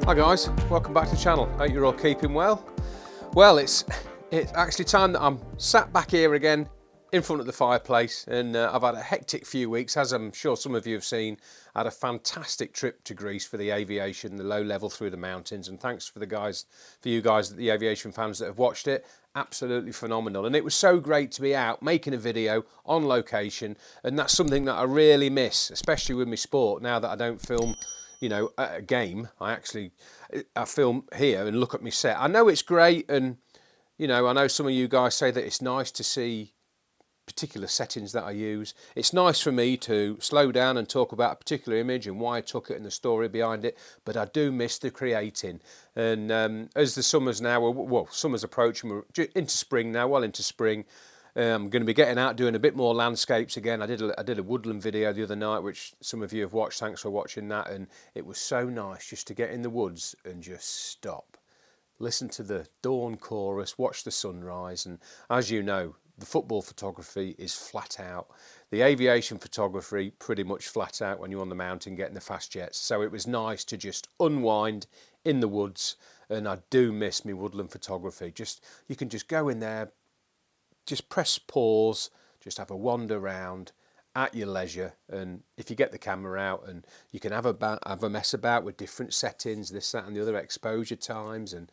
Hi guys, welcome back to the channel. Hope you're all keeping well. Well, it's actually time that I'm sat back here again in front of the fireplace, and I've had a hectic few weeks, as I'm sure some of you have seen. I had a fantastic trip to Greece for the aviation, the low level through the mountains, and thanks for you guys, the aviation fans that have watched it. Absolutely phenomenal, and it was so great to be out making a video on location, and that's something that I really miss, especially with my sport now that I don't film, you know, at a game. I film here and look at my set. I know it's great, and you know, I know some of you guys say that it's nice to see particular settings that I use. It's nice for me to slow down and talk about a particular image and why I took it and the story behind it, but I do miss the creating. And as the summer's now, well, summer's approaching, we're into spring now, well into spring. I'm going to be getting out doing a bit more landscapes again. I did a woodland video the other night, which some of you have watched. Thanks for watching that. And it was so nice just to get in the woods and just stop, listen to the dawn chorus, watch the sunrise. And as you know, the football photography is flat out. The aviation photography pretty much flat out when you're on the mountain getting the fast jets. So it was nice to just unwind in the woods, and I do miss me woodland photography. You can just go in there, just press pause, just have a wander around at your leisure, and if you get the camera out, and you can have a mess about with different settings, this, that and the other, exposure times and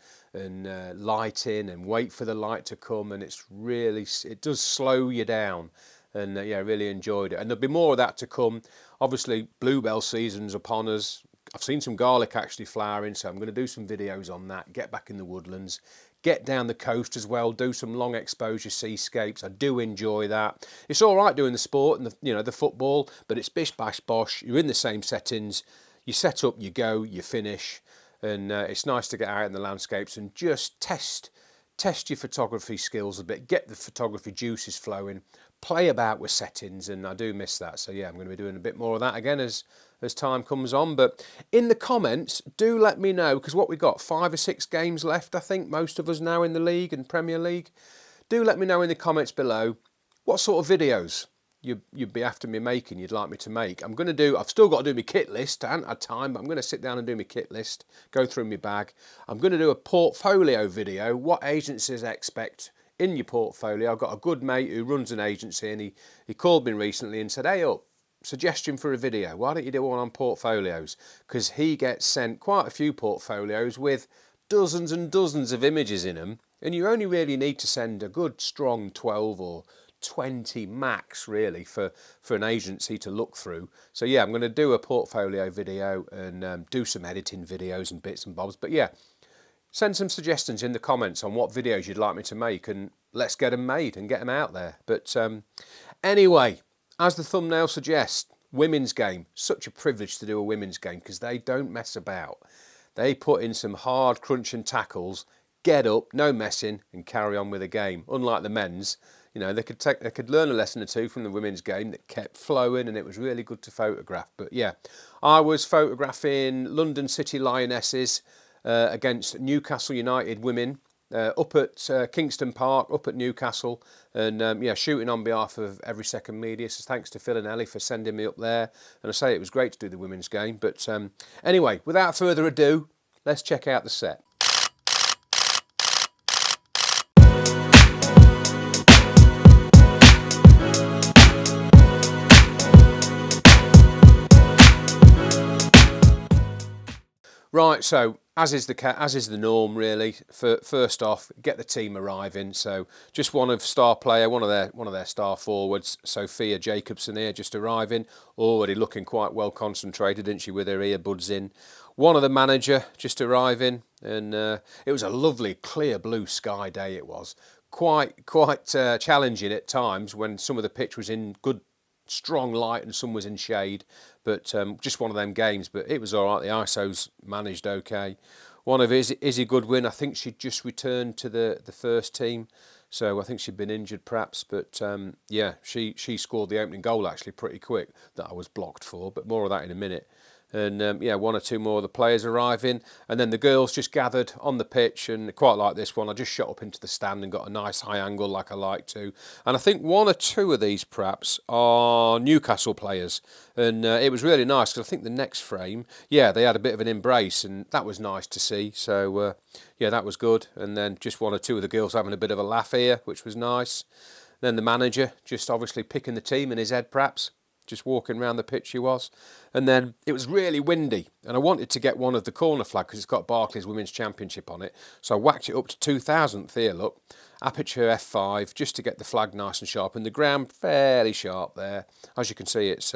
lighting, and wait for the light to come, and it does slow you down. And yeah, I really enjoyed it, and there'll be more of that to come. Obviously bluebell season's upon us. I've seen some garlic actually flowering, so I'm going to do some videos on that, get back in the woodlands, get down the coast as well, do some long exposure seascapes. I do enjoy that. It's all right doing the sport and the football, but it's bish bash bosh. You're in the same settings, you set up, you go, you finish, and it's nice to get out in the landscapes and just test your photography skills a bit, get the photography juices flowing, play about with settings, and I do miss that. So yeah, I'm going to be doing a bit more of that again as time comes on. But in the comments, do let me know, because what we've got, 5 or 6 games left, I think, most of us now in the league and Premier League. Do let me know in the comments below what sort of videos you'd be after me making, you'd like me to make. I've still got to do my kit list. I haven't had time, but I'm going to sit down and do my kit list, go through my bag. I'm going to do a portfolio video, what agencies expect in your portfolio. I've got a good mate who runs an agency, and he called me recently and said, hey up, suggestion for a video, why don't you do one on portfolios? Because he gets sent quite a few portfolios with dozens and dozens of images in them, and you only really need to send a good strong 12 or 20 max really for an agency to look through. So yeah, I'm going to do a portfolio video and do some editing videos and bits and bobs. But yeah, send some suggestions in the comments on what videos you'd like me to make, and let's get them made and get them out there. But anyway, as the thumbnail suggests, women's game. Such a privilege to do a women's game, because they don't mess about. They put in some hard crunching tackles, get up, no messing, and carry on with the game. Unlike the men's, you know, they could learn a lesson or two from the women's game that kept flowing, and it was really good to photograph. But yeah, I was photographing London City Lionesses against Newcastle United women up at Kingston Park, up at Newcastle, and yeah, shooting on behalf of Every Second Media. So thanks to Phil and Ellie for sending me up there. And I say it was great to do the women's game. But anyway, without further ado, let's check out the set. Right, so as is the norm really. First off, get the team arriving. So just one of their star forwards, Sophia Jacobson here, just arriving, already looking quite well concentrated, isn't she, with her earbuds in. One of the manager just arriving, and it was a lovely clear blue sky day. It was quite challenging at times when some of the pitch was in good strong light and some was in shade, but just one of them games. But it was all right. The ISO's managed okay. One of Izzy Goodwin, I think she'd just returned to the first team, so I think she'd been injured perhaps, but yeah, she scored the opening goal actually pretty quick that I was blocked for, but more of that in a minute. And yeah, one or two more of the players arriving, and then the girls just gathered on the pitch, and quite like this one. I just shot up into the stand and got a nice high angle like I like to. And I think one or two of these perhaps are Newcastle players, and it was really nice because I think the next frame, yeah, they had a bit of an embrace, and that was nice to see. So yeah, that was good. And then just one or two of the girls having a bit of a laugh here, which was nice. Then the manager just obviously picking the team in his head perhaps, just walking around the pitch he was. And then it was really windy, and I wanted to get one of the corner flag because it's got Barclays Women's Championship on it. So I whacked it up to 2000th here, look, aperture f5, just to get the flag nice and sharp, and the ground fairly sharp there. As you can see, it's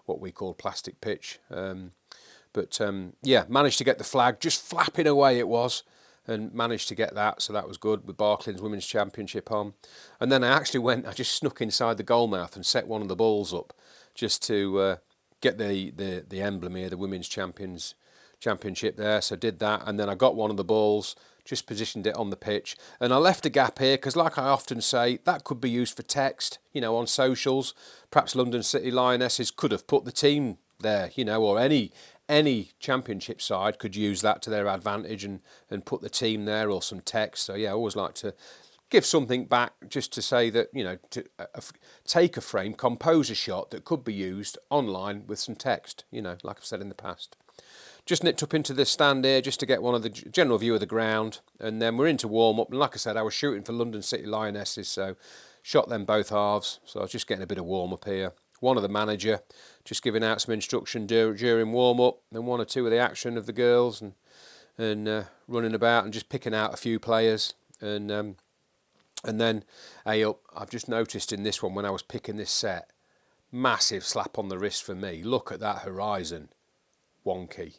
what we call plastic pitch. But yeah, managed to get the flag, just flapping away it was, and managed to get that, so that was good, with Barclays Women's Championship on. And then I just snuck inside the goal mouth and set one of the balls up, just to get the emblem here, the Women's Championship there, so did that, and then I got one of the balls, just positioned it on the pitch, and I left a gap here, because like I often say, that could be used for text, you know, on socials. Perhaps London City Lionesses could have put the team there, you know, or any championship side could use that to their advantage and put the team there, or some text. So yeah, I always like to give something back, just to say that, you know, to take a frame, compose a shot that could be used online with some text, you know, like I've said in the past. Just nipped up into this stand here just to get one of the general view of the ground, and then we're into warm-up, and like I said, I was shooting for London City Lionesses, so shot them both halves, so I was just getting a bit of warm-up here. One of the manager just giving out some instruction during warm-up, and one or two of the action of the girls, and running about and just picking out a few players. And then I've just noticed in this one, when I was picking this set, massive slap on the wrist for me. Look at that horizon, wonky.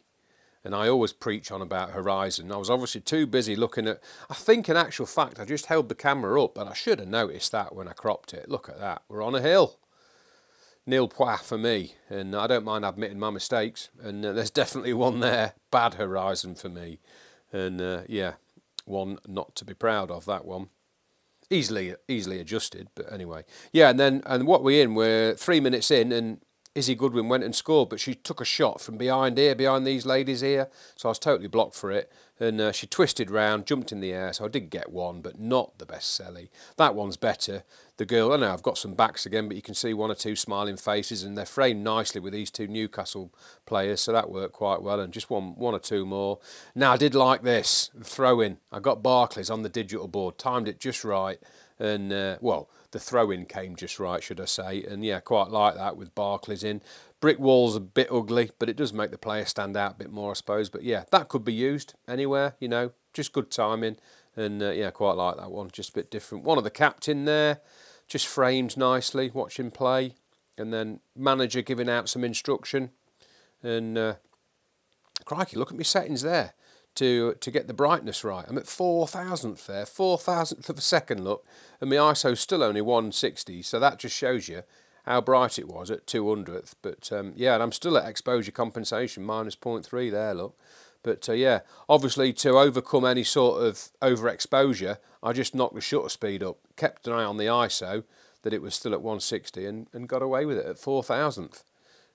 And I always preach on about horizon. I was obviously too busy looking at, I think in actual fact I just held the camera up, and I should have noticed that when I cropped it. Look at that, we're on a hill. Nil point for me, and I don't mind admitting my mistakes, and there's definitely one there, bad horizon for me, and yeah, one not to be proud of, that one. Easily adjusted, but anyway. Yeah, and what we're 3 minutes in, and Izzy Goodwin went and scored, but she took a shot from behind these ladies here, so I was totally blocked for it, and she twisted round, jumped in the air, so I did get one, but not the best Selly. That one's better. The girl, I know I've got some backs again, but you can see one or two smiling faces, and they're framed nicely with these two Newcastle players, so that worked quite well, and just one or two more. Now, I did like this, throw-in. I got Barclays on the digital board, timed it just right, and, well, the throw-in came just right, should I say, and yeah, quite like that with Barclays in. Brick wall's a bit ugly, but it does make the player stand out a bit more, I suppose. But yeah, that could be used anywhere, you know, just good timing, and yeah, quite like that one, just a bit different. One of the captain there, just framed nicely, watch him play, and then manager giving out some instruction, and crikey, look at my settings there. To get the brightness right. I'm at 4,000th there, 4,000th of a second, look, and my ISO's still only 160, so that just shows you how bright it was at 200th. But yeah, and I'm still at exposure compensation, minus 0.3 there, look. But yeah, obviously to overcome any sort of overexposure, I just knocked the shutter speed up, kept an eye on the ISO, that it was still at 160, and got away with it at 4,000th.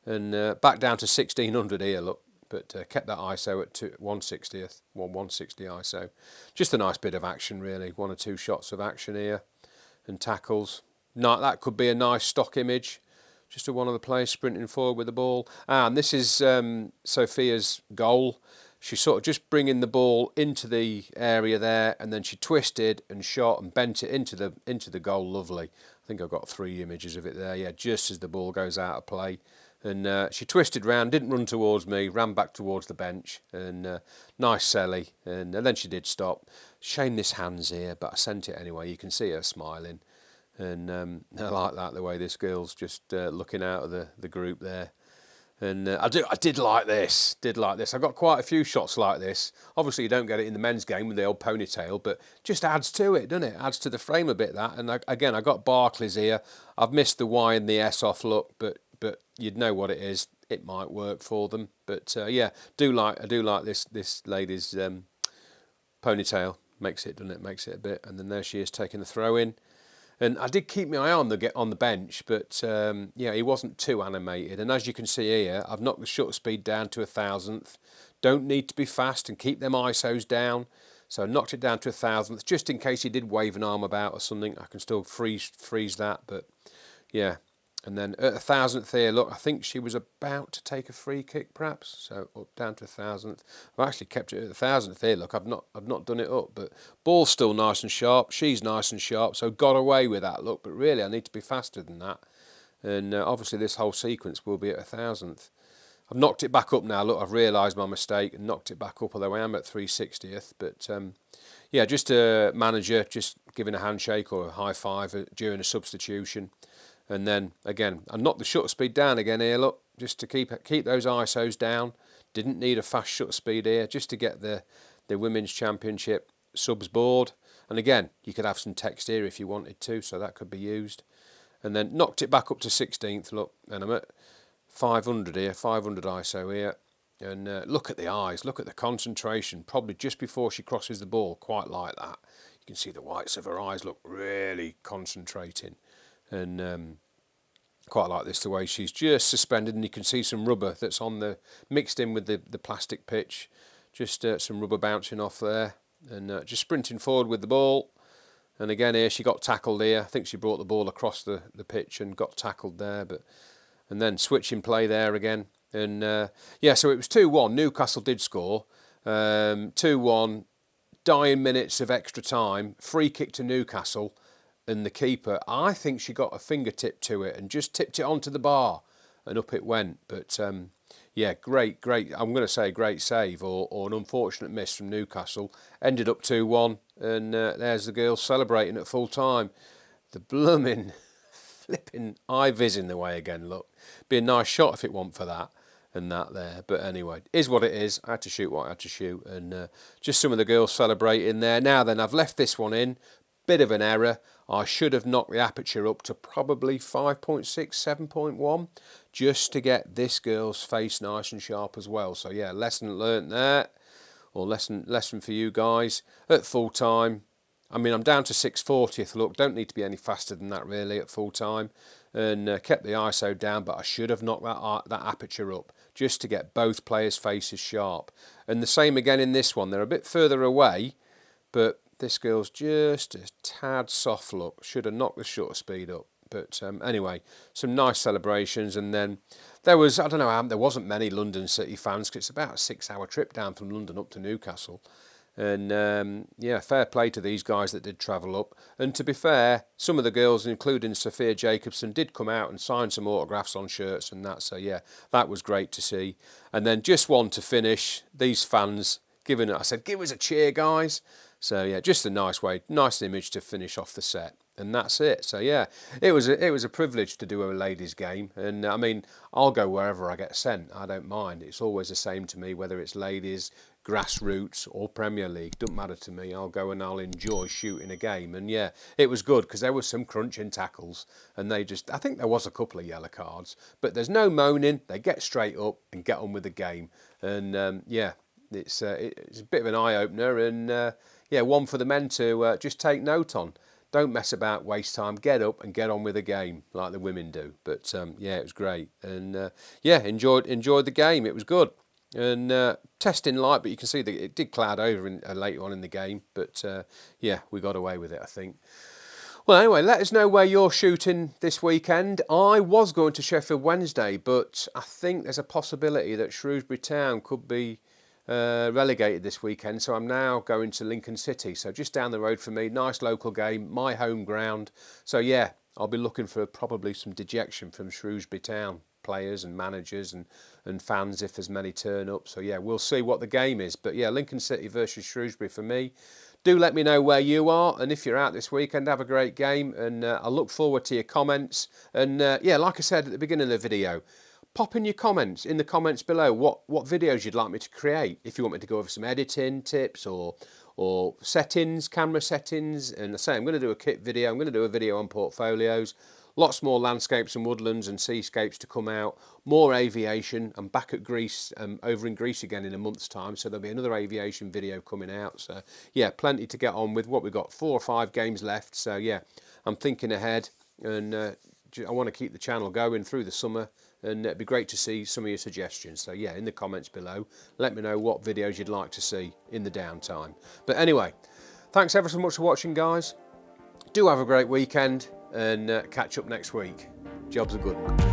And back down to 1,600 here, look. But kept that ISO at 160th, 160 ISO. Just a nice bit of action, really. One or two shots of action here, and tackles. That could be a nice stock image. Just one of the players sprinting forward with the ball. And this is Sophia's goal. She's sort of just bringing the ball into the area there, and then she twisted and shot and bent it into the goal. Lovely. I think I've got 3 images of it there. Yeah, just as the ball goes out of play. And she twisted round, didn't run towards me, ran back towards the bench, and nice Selly, and then she did stop. Shame this hand's here, but I sent it anyway. You can see her smiling, and I like that, the way this girl's just looking out of the group there. And I did like this. I got quite a few shots like this. Obviously, you don't get it in the men's game with the old ponytail, but just adds to it, doesn't it? Adds to the frame a bit, that. And again, I got Barclays here. I've missed the Y and the S off look, but you'd know what it is. It might work for them. But yeah, I do like this lady's ponytail. Makes it, doesn't it? Makes it a bit. And then there she is taking the throw in. And I did keep my eye on the bench, but yeah, he wasn't too animated. And as you can see here, I've knocked the shutter speed down to 1,000th. Don't need to be fast and keep them ISOs down. So I knocked it down to 1,000th, just in case he did wave an arm about or something. I can still freeze that, but yeah. And then at 1,000th here, look, I think she was about to take a free kick, perhaps. So up down to 1,000th. I've actually kept it at 1,000th here. Look, I've not done it up, but ball's still nice and sharp. She's nice and sharp, so got away with that. Look, but really, I need to be faster than that. And obviously, this whole sequence will be at 1,000th. I've knocked it back up now. Look, I've realised my mistake and knocked it back up. Although I am at 360th, but yeah, just a manager, just giving a handshake or a high five during a substitution. And then again, I knocked the shutter speed down again here, look, just to keep those ISOs down. Didn't need a fast shutter speed here, just to get the Women's Championship subs board. And again, you could have some text here if you wanted to, so that could be used. And then knocked it back up to 16th, look, and I'm at 500 here, 500 ISO here. And look at the eyes, look at the concentration, probably just before she crosses the ball, quite like that. You can see the whites of her eyes look really concentrating. And quite like this, the way she's just suspended, and you can see some rubber that's on the mixed in with the plastic pitch, just some rubber bouncing off there, and just sprinting forward with the ball. And again here she got tackled here. I think she brought the ball across the pitch and got tackled there, and then switching play there again. And yeah, so it was 2-1. Newcastle did score, 2-1, dying minutes of extra time, free kick to Newcastle. And the keeper, I think she got a fingertip to it and just tipped it onto the bar, and up it went. But yeah, great, I'm going to say great save or an unfortunate miss from Newcastle. Ended up 2-1, and there's the girls celebrating at full time. The blooming, flipping eye-vis in the way again, look. Be a nice shot if it weren't for that and that there. But anyway, is what it is. I had to shoot what I had to shoot. And just some of the girls celebrating there. Now then, I've left this one in. Bit of an error. I should have knocked the aperture up to probably 5.6, 7.1, just to get this girl's face nice and sharp as well. So yeah, lesson learnt there, or lesson for you guys at full time. I mean, I'm down to 640th. Look, don't need to be any faster than that really at full time, and kept the ISO down. But I should have knocked that aperture up just to get both players' faces sharp. And the same again in this one. They're a bit further away, but this girl's just a tad soft, look. Should have knocked the shutter speed up. But anyway, some nice celebrations. And then there was, I don't know, there wasn't many London City fans, because it's about a 6-hour trip down from London up to Newcastle. And yeah, fair play to these guys that did travel up. And to be fair, some of the girls, including Sophia Jacobson, did come out and sign some autographs on shirts and that. So yeah, that was great to see. And then just one to finish, these fans giving it, I said, give us a cheer, guys. So yeah, just a nice way, nice image to finish off the set, and that's it. So yeah, it was a privilege to do a ladies' game, and I mean, I'll go wherever I get sent. I don't mind. It's always the same to me, whether it's ladies, grassroots, or Premier League. Doesn't matter to me. I'll go and I'll enjoy shooting a game. And yeah, it was good because there was some crunching tackles, and I think there was a couple of yellow cards, but there's no moaning. They get straight up and get on with the game, and yeah, it's a bit of an eye opener, and yeah, one for the men to just take note on. Don't mess about, waste time. Get up and get on with the game like the women do. But yeah, it was great, and yeah, enjoyed the game. It was good, and testing light, but you can see that it did cloud over later on in the game. But yeah, we got away with it, I think. Well, anyway, let us know where you're shooting this weekend. I was going to Sheffield Wednesday, but I think there's a possibility that Shrewsbury Town could be relegated this weekend, so I'm now going to Lincoln City, so just down the road from me. Nice local game, my home ground. So yeah, I'll be looking for probably some dejection from Shrewsbury Town players and managers and fans if there's many turn up. So yeah, we'll see what the game is. But yeah, Lincoln City versus Shrewsbury for me. Do let me know where you are, and if you're out this weekend, have a great game, and I look forward to your comments. And yeah, like I said at the beginning of the video, pop in your comments in the comments below what videos you'd like me to create. If you want me to go over some editing tips or settings, camera settings. And I say I'm going to do a kit video. I'm going to do a video on portfolios. lots more landscapes and woodlands and seascapes to come out, more aviation. I'm back at Greece, over in Greece again in a month's time, so there'll be another aviation video coming out. So yeah, plenty to get on with. What we've got, 4 or 5 games left, so yeah, I'm thinking ahead, and I want to keep the channel going through the summer, and it'd be great to see some of your suggestions. So yeah, in the comments below, let me know what videos you'd like to see in the downtime. But anyway, thanks ever so much for watching, guys. Do have a great weekend, and catch up next week. Job's a good one.